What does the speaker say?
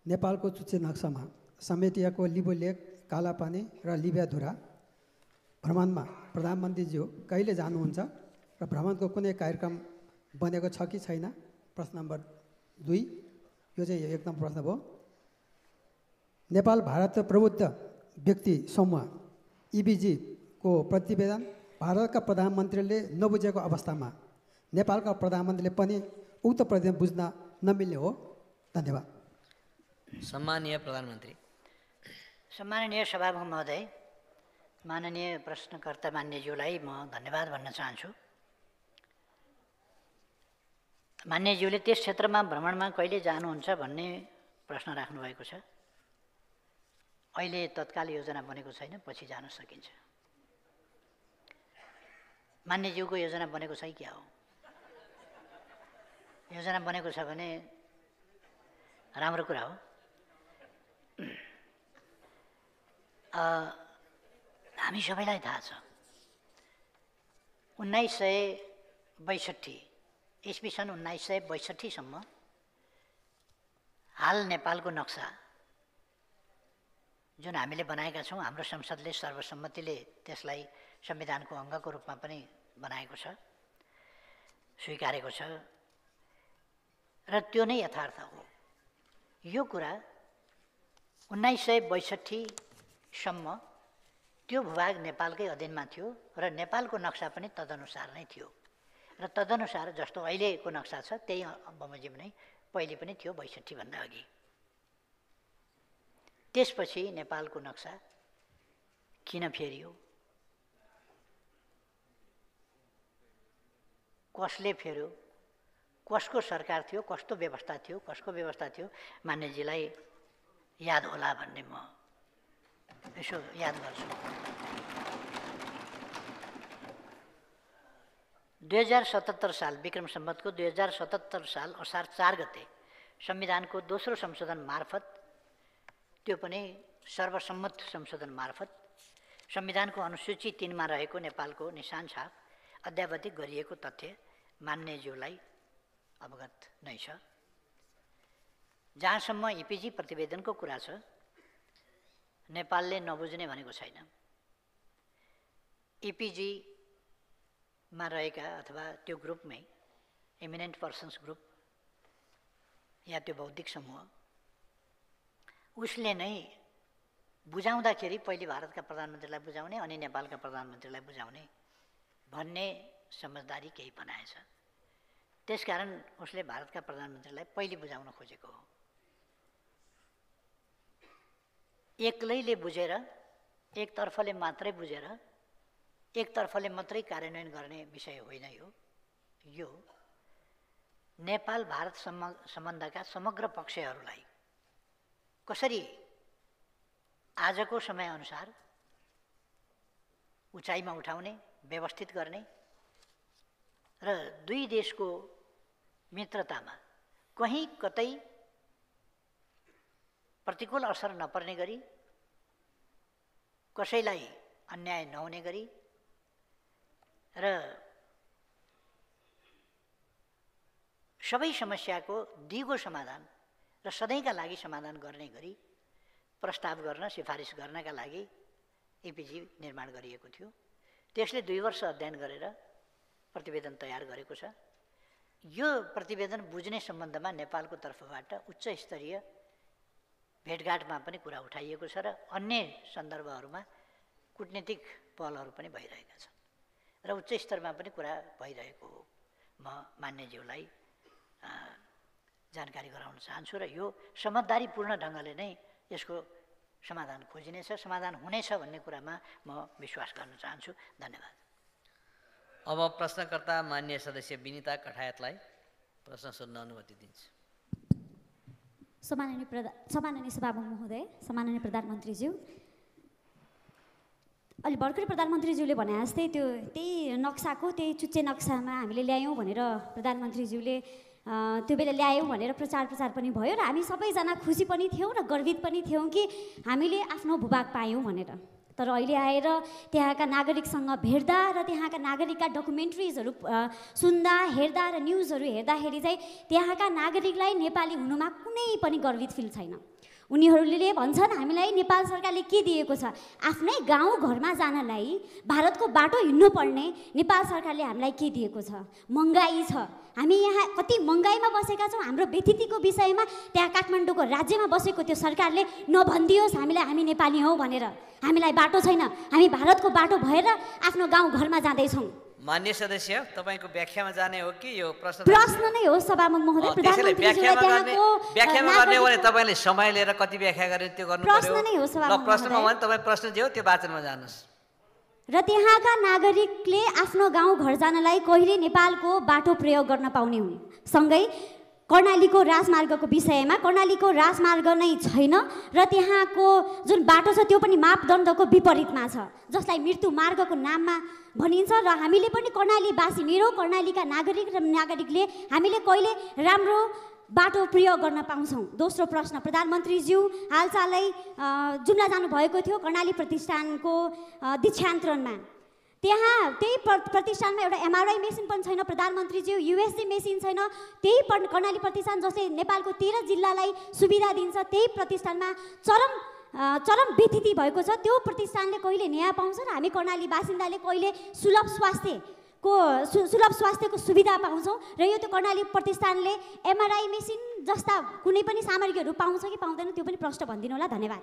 नेपालको चुच्चे नक्सामा समेटिएको लिबोलेक, कालापानी र लिबियाधुरा भ्रमणमा प्रधानमन्त्रीज्यू कहिले जानुहुन्छ र भ्रमणको कुनै कार्यक्रम बनेको छ कि छैन? प्रश्न नम्बर 2, यो चाहिँ एक नम्बर प्रश्न भयो। नेपाल भारत प्रबुद्ध व्यक्ति समूह इबिजी को प्रतिवेदन भारतका प्रधानमन्त्रीले नबुझेको अवस्थामा नेपालका प्रधानमन्त्रीले पनि उक्त प्रतिवेदन बुझ्न नमिल्ने हो? धन्यवाद। सम्माननीय प्रधानमन्त्री। सम्माननीय सभामुख महोदय, माननीय प्रश्नकर्ता मान्यज्यूलाई म धन्यवाद भन्न चाहन्छु। मान्यज्यूले त्यस क्षेत्रमा भ्रमणमा कहिले जानुहुन्छ भन्ने प्रश्न राख्नुभएको छ। अहिले तत्काल योजना बनेको छैन, पछि जान सकिन्छ। मान्यज्यूको योजना बनेको छ कि क्या हो? योजना बनेको छ भने राम्रो कुरा हो। हामी सबैलाई थाहा छ 1962 ईस्वी सन् 1962 सम्म हाल नेपालको नक्सा जुन हामीले बनाएका छौँ, हाम्रो संसदले सर्वसम्मतिले त्यसलाई संविधानको अङ्गको रूपमा पनि बनाएको छ, स्वीकारेको छ र त्यो नै यथार्थ हो। यो कुरा 1962 सम्म त्यो भूभाग नेपालकै अधीनमा थियो र नेपालको नक्सा पनि तदनुसार नै थियो र तदनुसार जस्तो अहिलेको नक्सा छ त्यही बमोजिम नै पहिले पनि थियो 62 भन्दा अघि। त्यसपछि नेपालको नक्सा किन फेरियो, कसले फेर्यो, कसको सरकार थियो, कस्तो व्यवस्था थियो, कसको व्यवस्था थियो, मान्यजीलाई याद होला भन्ने म यसो याद गर्छु। 2077 साल विक्रम सम्वतको 2077 साल असार 4 गते संविधानको दोस्रो संशोधन मार्फत, त्यो पनि सर्वसम्मत संशोधन मार्फत संविधानको अनुसूची 3 मा रहेको नेपालको निशान छाप अद्यावधिक गरिएको तथ्य मान्यज्यूलाई अवगत नै छ। जहाँसम्म इपिजी प्रतिवेदनको कुरा छ, नेपालले नबुझ्ने भनेको छैन। इपिजीमा रहेका अथवा त्यो ग्रुपमै एमिनेन्ट पर्सन्स ग्रुप या त्यो बौद्धिक समूह, उसले नै बुझाउँदाखेरि पहिले भारतका प्रधानमन्त्रीलाई बुझाउने अनि नेपालका प्रधानमन्त्रीलाई बुझाउने भन्ने समझदारी केही बनाएछ। त्यसकारण उसले भारतका प्रधानमन्त्रीलाई पहिले बुझाउन खोजेको हो। एक्लैले बुझेर, एकतर्फले मात्रै बुझेर, एकतर्फले मात्रै कार्यान्वयन गर्ने विषय होइन यो। यो नेपाल भारत सम्बन्धका समग्र पक्षहरूलाई कसरी आजको समयअनुसार उचाइमा उठाउने, व्यवस्थित गर्ने र दुई देशको मित्रतामा कहीँ कतै प्रतिकूल असर नपर्ने गरी, कसैलाई अन्याय नहुने गरी र सबै समस्याको दिगो समाधान र सधैँका लागि समाधान गर्ने गरी प्रस्ताव गर्न, सिफारिस गर्नका लागि इपिजी निर्माण गरिएको थियो। त्यसले 2 वर्ष अध्ययन गरेर प्रतिवेदन तयार गरेको छ। यो प्रतिवेदन बुझ्ने सम्बन्धमा नेपालको तर्फबाट उच्च स्तरीय भेटघाटमा पनि कुरा उठाइएको छ र अन्य सन्दर्भहरूमा कूटनीतिक पहलहरू पनि भइरहेका छन् र उच्च स्तरमा पनि कुरा भइरहेको हो। म मान्यज्यूलाई जानकारी गराउन चाहन्छु र यो समझदारीपूर्ण ढङ्गले नै यसको समाधान खोजिनेछ, समाधान हुनेछ भन्ने कुरामा म विश्वास गर्न चाहन्छु। धन्यवाद। अब प्रश्नकर्ता मान्य सदस्य विनिता कठायतलाई प्रश्न सोध्न अनुमति दिन्छु। सम्माननीय सभामुख महोदय, सम्माननीय प्रधानमन्त्रीज्यू, अलि भर्खरै प्रधानमन्त्रीज्यूले भने जस्तै त्यही नक्साको त्यही चुच्चे नक्सामा हामीले ल्यायौँ भनेर प्रधानमन्त्रीज्यूले त्यो बेला ल्यायौँ भनेर प्रचार पनि भयो र हामी सबैजना खुसी पनि थियौँ र गर्वित पनि थियौँ कि हामीले आफ्नो भूभाग पायौँ भनेर। तर अहिले आएर त्यहाँका नागरिकसँग भेट्दा र त्यहाँका नागरिकका डकुमेन्ट्रिजहरू सुन्दा हेर्दा र न्युजहरू हेर्दाखेरि चाहिँ त्यहाँका नागरिकलाई नेपाली हुनुमा कुनै पनि गर्वित फिल छैन। उनीहरूले भन्छन् हामीलाई नेपाल सरकारले के दिएको छ, आफ्नै गाउँ घरमा जानलाई भारतको बाटो हिँड्नु पर्ने नेपाल सरकारले हामीलाई के दिएको छ, महँगाई छ, हामी यहाँ कति महँगाईमा बसेका छौँ। हाम्रो व्यथितिको विषयमा त्यहाँ काठमाडौँको राज्यमा बसेको त्यो सरकारले नभनिदियोस् हामीलाई हामी नेपाली हौँ भनेर। हामीलाई बाटो छैन, हामी भारतको बाटो भएर आफ्नो गाउँ घरमा जाँदैछौँ। मान्य सदस्य, तपाईँको व्याख्यामा जाने हो कि यो प्रश्न नै हो सभामुख महोदय। व्याख्यामा गर्ने भने तपाईँले समय लिएर कति व्याख्या गरेर त्यो गर्नु पर्यो। प्रश्नमा भने तपाईँ प्रश्न जे हो त्यो वाचनमा जानुहोस्। र त्यहाँका नागरिकले आफ्नो गाउँ घर जानलाई कहिले नेपालको बाटो प्रयोग गर्न पाउने हुन्। सँगै कर्णालीको राजमार्गको विषयमा कर्णालीको राजमार्ग नै छैन र त्यहाँको जुन बाटो छ त्यो पनि मापदण्डको विपरीतमा छ, जसलाई मृत्यु मार्गको नाममा भनिन्छ। र हामीले पनि कर्णालीवासी, मेरो कर्णालीका नागरिकले हामीले कहिले राम्रो बाटो प्रयोग गर्न पाउँछौँ। दोस्रो प्रश्न, प्रधानमन्त्रीज्यू हालचालै जुम्ला जानुभएको थियो कर्णाली प्रतिष्ठानको दीक्षान्तरणमा। त्यहाँ त्यही प्रतिष्ठानमा एउटा एमआरआई मेसिन पनि छैन प्रधानमन्त्रीज्यू, युएसजी मेसिन छैन। त्यही कर्णाली प्रतिष्ठान जसले नेपालको 13 जिल्लालाई सुविधा दिन्छ, त्यही प्रतिष्ठानमा चरम व्यथिति भएको छ। त्यो प्रतिष्ठानले कहिले न्याय पाउँछ र हामी कर्णाली बासिन्दाले कहिले सुलभ स्वास्थ्यको सुविधा पाउँछौँ। र यो त्यो कर्णाली प्रतिष्ठानले एमआरआई मेसिन जस्ता कुनै पनि सामग्रीहरू पाउँछ कि पाउँदैन त्यो पनि प्रश्न भनिदिनु होला। धन्यवाद।